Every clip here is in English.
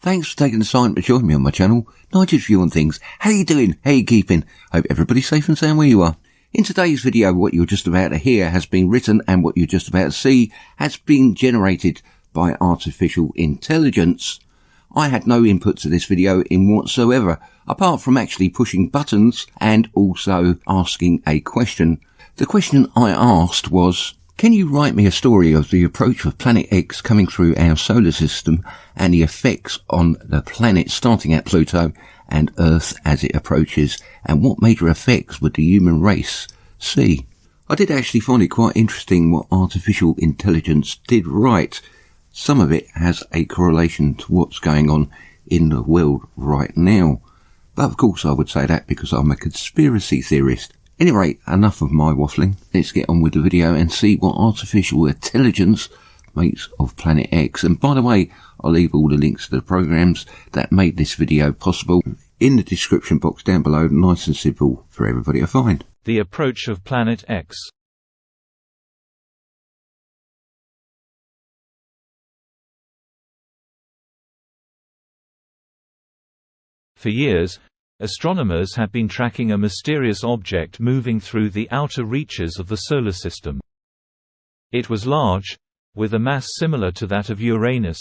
Thanks for taking the time to join me on my channel, Nigel's View on Things. How you doing? How you keeping? Hope everybody's safe and sound where you are. In today's video, what you're just about to hear has been written, and what you're just about to see has been generated by artificial intelligence. I had no input to this video in whatsoever, apart from actually pushing buttons and also asking a question. The question I asked was, can you write me a story of the approach of Planet X coming through our solar system and the effects on the planet starting at Pluto and Earth as it approaches, and what major effects would the human race see? I did actually find it quite interesting what artificial intelligence did write. Some of it has a correlation to what's going on in the world right now. But of course I would say that because I'm a conspiracy theorist. Anyway, enough of my waffling. Let's get on with the video and see what artificial intelligence makes of Planet X. And by the way, I'll leave all the links to the programs that made this video possible in the description box down below, nice and simple for everybody to find. The approach of Planet X. For years, astronomers have been tracking a mysterious object moving through the outer reaches of the Solar System. It was large, with a mass similar to that of Uranus,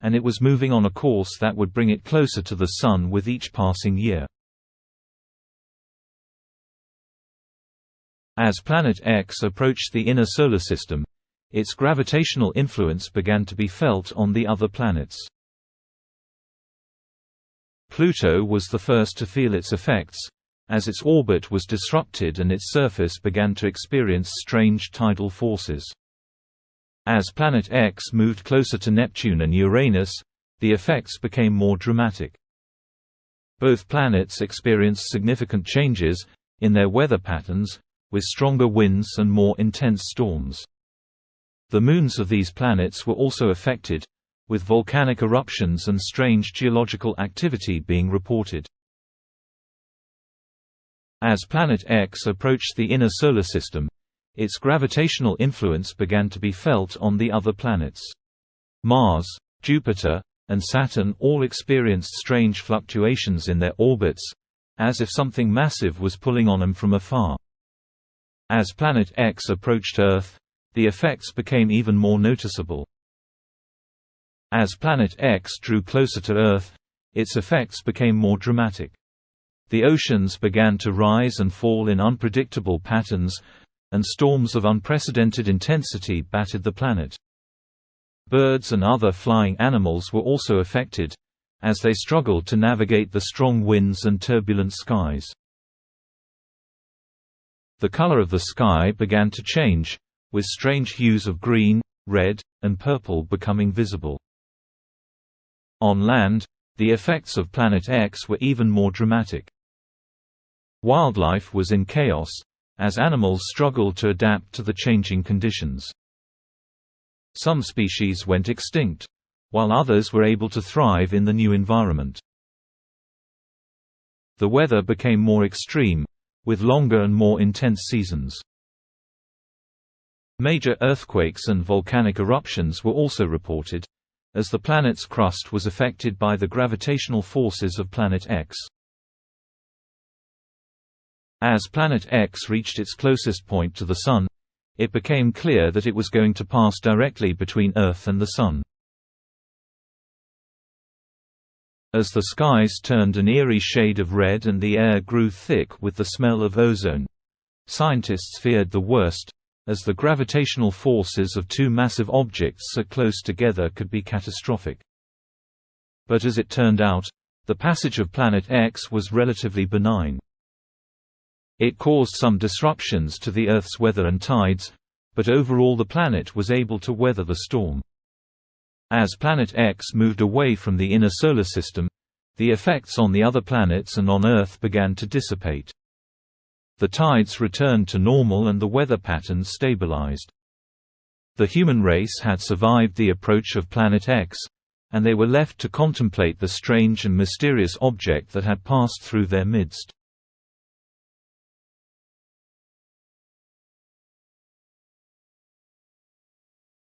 and it was moving on a course that would bring it closer to the Sun with each passing year. As Planet X approached the inner Solar System, its gravitational influence began to be felt on the other planets. Pluto was the first to feel its effects, as its orbit was disrupted and its surface began to experience strange tidal forces. As Planet X moved closer to Neptune and Uranus, the effects became more dramatic. Both planets experienced significant changes in their weather patterns, with stronger winds and more intense storms. The moons of these planets were also affected, with volcanic eruptions and strange geological activity being reported. As Planet X approached the inner Solar System, its gravitational influence began to be felt on the other planets. Mars, Jupiter, and Saturn all experienced strange fluctuations in their orbits, as if something massive was pulling on them from afar. As Planet X approached Earth, the effects became even more noticeable. As Planet X drew closer to Earth, its effects became more dramatic. The oceans began to rise and fall in unpredictable patterns, and storms of unprecedented intensity battered the planet. Birds and other flying animals were also affected, as they struggled to navigate the strong winds and turbulent skies. The color of the sky began to change, with strange hues of green, red, and purple becoming visible. On land, the effects of Planet X were even more dramatic. Wildlife was in chaos, as animals struggled to adapt to the changing conditions. Some species went extinct, while others were able to thrive in the new environment. The weather became more extreme, with longer and more intense seasons. Major earthquakes and volcanic eruptions were also reported, as the planet's crust was affected by the gravitational forces of Planet X. As Planet X reached its closest point to the Sun, it became clear that it was going to pass directly between Earth and the Sun. As the skies turned an eerie shade of red and the air grew thick with the smell of ozone, scientists feared the worst, as the gravitational forces of two massive objects so close together could be catastrophic. But as it turned out, the passage of Planet X was relatively benign. It caused some disruptions to the Earth's weather and tides, but overall the planet was able to weather the storm. As Planet X moved away from the inner Solar System, the effects on the other planets and on Earth began to dissipate. The tides returned to normal and the weather patterns stabilized. The human race had survived the approach of Planet X, and they were left to contemplate the strange and mysterious object that had passed through their midst.